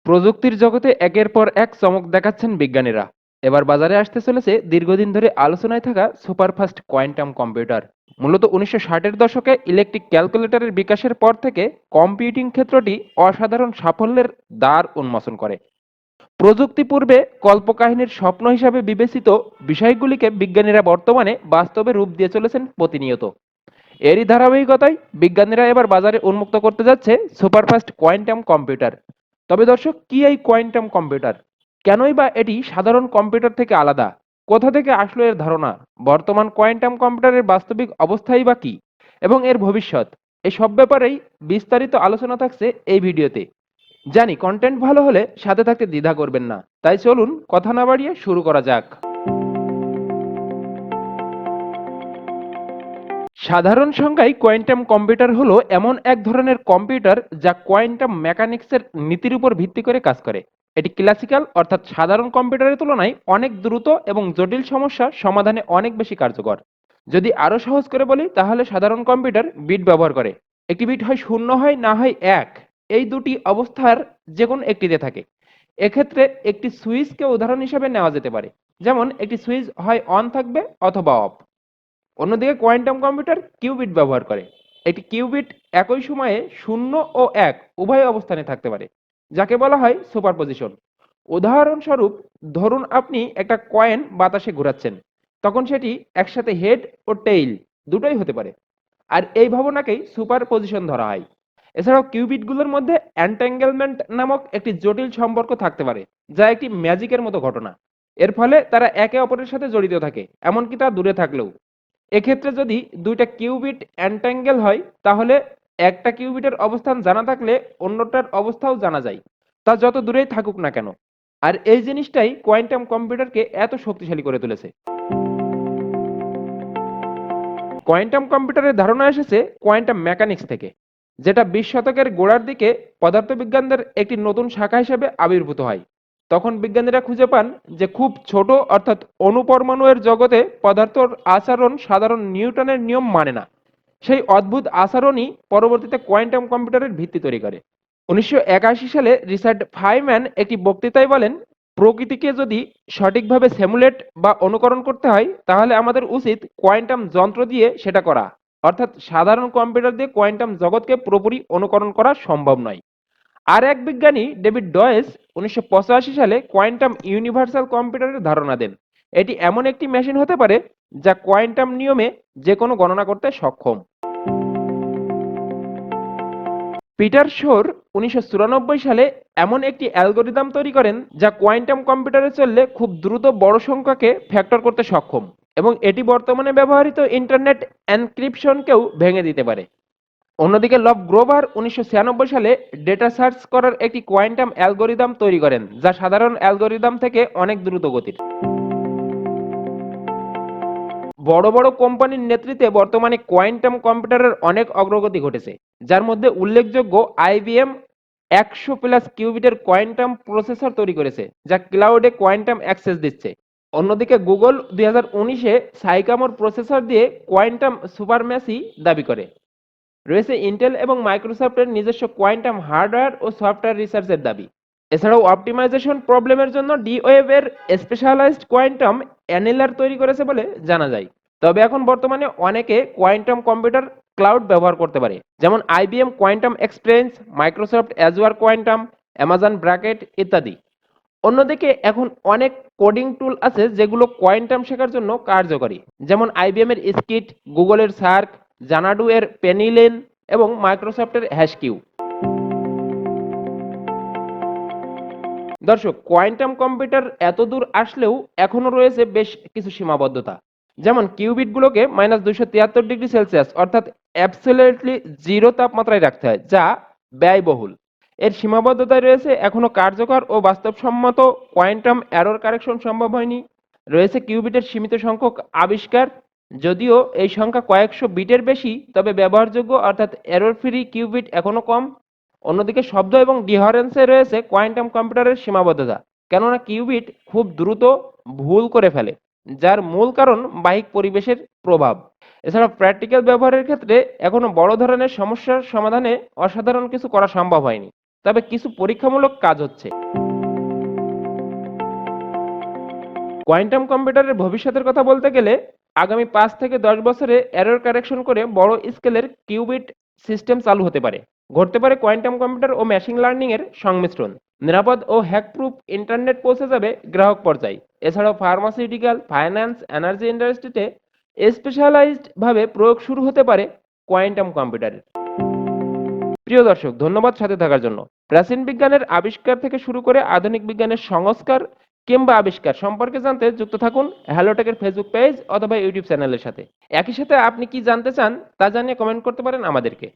প্রযুক্তির জগতে একের পর এক চমক দেখাচ্ছেন বিজ্ঞানীরা। এবার বাজারে আসতে চলেছে দীর্ঘদিন ধরে আলোচনায় থাকা সুপারফাস্ট কোয়ান্টাম কম্পিউটার। মূলত 1960-এর দশকে ইলেকট্রিক ক্যালকুলেটরের বিকাশের পর থেকে কম্পিউটিং ক্ষেত্রটি অসাধারণ সাফল্যের দ্বার উন্মোচন করে। প্রযুক্তি পূর্বে কল্পকাহিনীর স্বপ্ন হিসাবে বিবেচিত বিষয়গুলিকে বিজ্ঞানীরা বর্তমানে বাস্তবে রূপ দিয়ে চলেছেন প্রতিনিয়ত। এরই ধারাবাহিকতায় বিজ্ঞানীরা এবার বাজারে উন্মুক্ত করতে যাচ্ছে সুপারফাস্ট কোয়ান্টাম কম্পিউটার। তবে দর্শক, কি এই কোয়ান্টাম কম্পিউটার? কেনই বা এটি সাধারণ কম্পিউটার থেকে আলাদা? কোথা থেকে আসলো এর ধারণা? বর্তমান কোয়ান্টাম কম্পিউটারের বাস্তবিক অবস্থাই বা কি, এবং এর ভবিষ্যৎ, এই সব ব্যাপারেই বিস্তারিত আলোচনা থাকছে এই ভিডিওতে। জানি কন্টেন্ট ভালো হলে সাথে থাকতে দ্বিধা করবেন না, তাই চলুন কথা না বাড়িয়ে শুরু করা যাক। সাধারণ সংজ্ঞায় কোয়ান্টাম কম্পিউটার হলো এমন এক ধরনের কম্পিউটার যা কোয়ান্টাম মেকানিক্সের নীতির উপর ভিত্তি করে কাজ করে। এটি ক্লাসিক্যাল অর্থাৎ সাধারণ কম্পিউটারের তুলনায় অনেক দ্রুত এবং জটিল সমস্যা সমাধানে অনেক বেশি কার্যকর। যদি আরো সহজ করে বলি তাহলে সাধারণ কম্পিউটার বিট ব্যবহার করে। একটি বিট হয় শূন্য, হয় না হয় এক। এই দুটি অবস্থার যে কোনো একটিতে থাকে। এক্ষেত্রে একটি সুইচকে উদাহরণ হিসেবে নেওয়া যেতে পারে। যেমন একটি সুইচ হয় অন থাকবে অথবা অফ। অন্যদিকে কোয়ান্টাম কম্পিউটার কিউবিট ব্যবহার করে। একটি কিউবিট একই সময়ে শূন্য ও এক উভয় অবস্থানে থাকতে পারে, যাকে বলা হয় সুপারপজিশন। উদাহরণস্বরূপ, ধরুন আপনি একটা কয়েন বাতাসে ঘোরাচ্ছেন, তখন সেটি একসাথে হেড ও টেইল দুটোই হতে পারে। আর এই ভাবনাকেই সুপারপজিশন ধরা হয়। এছাড়াও কিউবিটগুলোর মধ্যে অ্যান্টাঙ্গেলমেন্ট নামক একটি জটিল সম্পর্ক থাকতে পারে, যা একটি ম্যাজিকের মতো ঘটনা। এর ফলে তারা একে অপরের সাথে জড়িত থাকে, এমনকি তা দূরে থাকলেও। এক্ষেত্রে যদি দুইটা কিউবিট এন্ট্যাঙ্গেল হয়, তাহলে একটা কিউবিটের অবস্থান জানা থাকলে অন্যটার অবস্থাও জানা যায়, তা যত দূরেই থাকুক না কেন। আর এই জিনিসটাই কোয়ান্টাম কম্পিউটারকে এত শক্তিশালী করে তুলেছে। কোয়ান্টাম কম্পিউটারের ধারণা এসেছে কোয়ান্টাম মেকানিক্স থেকে, যেটা 20 শতকের গোড়ার দিকে পদার্থবিজ্ঞানের একটি নতুন শাখা হিসেবে আবির্ভূত হয়। তখন বিজ্ঞানীরা খুঁজে পান যে খুব ছোট অর্থাৎ অণুপরমাণুর জগতে পদার্থর আচরণ সাধারণ নিউটনের নিয়ম মানে না। সেই অদ্ভুত আচরণই পরবর্তীতে কোয়ান্টাম কম্পিউটারের ভিত্তি তৈরি করে। 1981 সালে রিচার্ড ফাইম্যান একটি বক্তৃতায় বলেন, প্রকৃতিকে যদি সঠিকভাবে সিমুলেট বা অনুকরণ করতে হয়, তাহলে আমাদের উচিত কোয়ান্টাম যন্ত্র দিয়ে সেটা করা। অর্থাৎ সাধারণ কম্পিউটার দিয়ে কোয়ান্টাম জগৎকে পুরোপুরি অনুকরণ করা সম্ভব নয়। আর এক বিজ্ঞানী ডেভিড ডয়েস 1985 সালে কোয়ান্টাম ইউনিভার্সাল কম্পিউটারের ধারণা দেন। এটি এমন একটি মেশিন হতে পারে যা কোয়ান্টাম নিয়মে যে কোনো গণনা করতে সক্ষম। পিটার শোর 1994 সালে এমন একটি অ্যালগোরিদম তৈরি করেন যা কোয়ান্টাম কম্পিউটারে চললে খুব দ্রুত বড় সংখ্যাকে ফ্যাক্টর করতে সক্ষম, এবং এটি বর্তমানে ব্যবহৃত ইন্টারনেট এনক্রিপশনকেও ভেঙে দিতে পারে। অন্যদিকে লভ গ্রোভার 1996 সালে ডেটা সার্চ করার একটি কোয়ান্টাম অ্যালগোরিদম তৈরি করেন যা সাধারণ অ্যালগোরিদম থেকে অনেক দ্রুত গতির। বড় বড় কোম্পানির নেতৃত্বে বর্তমানে কোয়ান্টাম কম্পিউটারের অনেক অগ্রগতি ঘটেছে, যার মধ্যে উল্লেখযোগ্য আইবিএম 100+ কিউবিটের কোয়ান্টাম প্রসেসর তৈরি করেছে, যা ক্লাউডে কোয়ান্টাম অ্যাক্সেস দিচ্ছে। অন্যদিকে গুগল 2019-এ সাইকামোর প্রসেসর দিয়ে কোয়ান্টাম সুপারম্যাসি দাবি করে। রয়েছে ইন্টেল এবং মাইক্রোসফটের নিজস্ব কোয়ান্টাম হার্ডওয়্যার ও সফটওয়্যার রিসার্চের দাবি। এছাড়াও অপটিমাইজেশন প্রবলেমের জন্য ডি-ওয়েভ এর স্পেশালাইজড কোয়ান্টাম অ্যানেলার তৈরি করেছে বলে জানা যায়। তবে এখন বর্তমানে অনেকে কোয়ান্টাম কম্পিউটার ক্লাউড ব্যবহার করতে পারে, যেমন IBM quantum experience, Microsoft Azure quantum, Amazon Braket ইত্যাদি। অন্যদিকে এখন অনেক কোডিং টুল আছে যেগুলো কোয়ান্টাম শেখার জন্য কার্যকরী, যেমন আইবিএম এর স্কিট, গুগলের সার্ক, জানাডু এর পেনিলেন এবং মাইক্রোসফটের হ্যাশকিউ। দর্শক, কোয়ান্টাম কম্পিউটার এত দূর আসলেও এখনো রয়েছে বেশ কিছু সীমাবদ্ধতা। যেমন কিউবিটগুলোকে -273 ডিগ্রি সেলসিয়াস অর্থাৎ অ্যাবসলিউটলি জিরো তাপমাত্রায় রাখতে হয়, যা ব্যয়বহুল। এর সীমাবদ্ধতায় রয়েছে এখনো কার্যকর ও বাস্তবসম্মত কোয়ান্টাম এরর কারেকশন সম্ভব হয়নি। রয়েছে কিউবিটের সীমিত সংখ্যক আবিষ্কার। যদিও এই সংখ্যা কয়েকশো বিটের বেশি, তবে ব্যবহারযোগ্য অর্থাৎ এরর ফ্রি কিউবিট এখনো কম। অন্যদিকে শব্দ এবং ডিহারেন্সে রয়েছে কোয়ান্টাম কম্পিউটারের সীমাবদ্ধতা, কেননা কিউবিট খুব দ্রুত ভুল করে ফেলে, যার মূল কারণ বাহ্যিক পরিবেশের প্রভাব। এছাড়া প্র্যাকটিক্যাল ব্যবহারের ক্ষেত্রে এখনো বড় ধরনের সমস্যার সমাধানে অসাধারণ কিছু করা সম্ভব হয়নি। তবে কিছু পরীক্ষামূলক কাজ হচ্ছে। কোয়ান্টাম কম্পিউটারের ভবিষ্যতের কথা বলতে গেলে আগামী 5 থেকে 10 বছরে এরর কারেকশন করে বড় স্কেলের কিউবিট সিস্টেম চালু হতে পারে। ঘটতে পারে কোয়ান্টাম কম্পিউটার ও মেশিন লার্নিং এর সংমিশ্রণ। নিরাপদ ও হ্যাক প্রুফ ইন্টারনেট পৌঁছে যাবে গ্রাহক পর্যায়ে। এছাড়াও ফার্মাসিউটিক্যাল, ফাইন্যান্স, এনার্জি ইন্ডাস্ট্রিতে স্পেশালাইজড ভাবে প্রয়োগ শুরু হতে পারে কোয়ান্টাম কম্পিউটারের। প্রিয় দর্শক, ধন্যবাদ সাথে থাকার জন্য। প্রাচীন বিজ্ঞানের আবিষ্কার থেকে শুরু করে আধুনিক বিজ্ঞানের সংস্কার কিংবা আবিষ্কার সম্পর্কে জানতে যুক্ত থাকুন হ্যালোটেকের ফেসবুক পেজ অথবা ইউটিউব চ্যানেলের সাথে। একই সাথে আপনি কি জানতে চান তা জানিয়ে কমেন্ট করতে পারেন আমাদেরকে।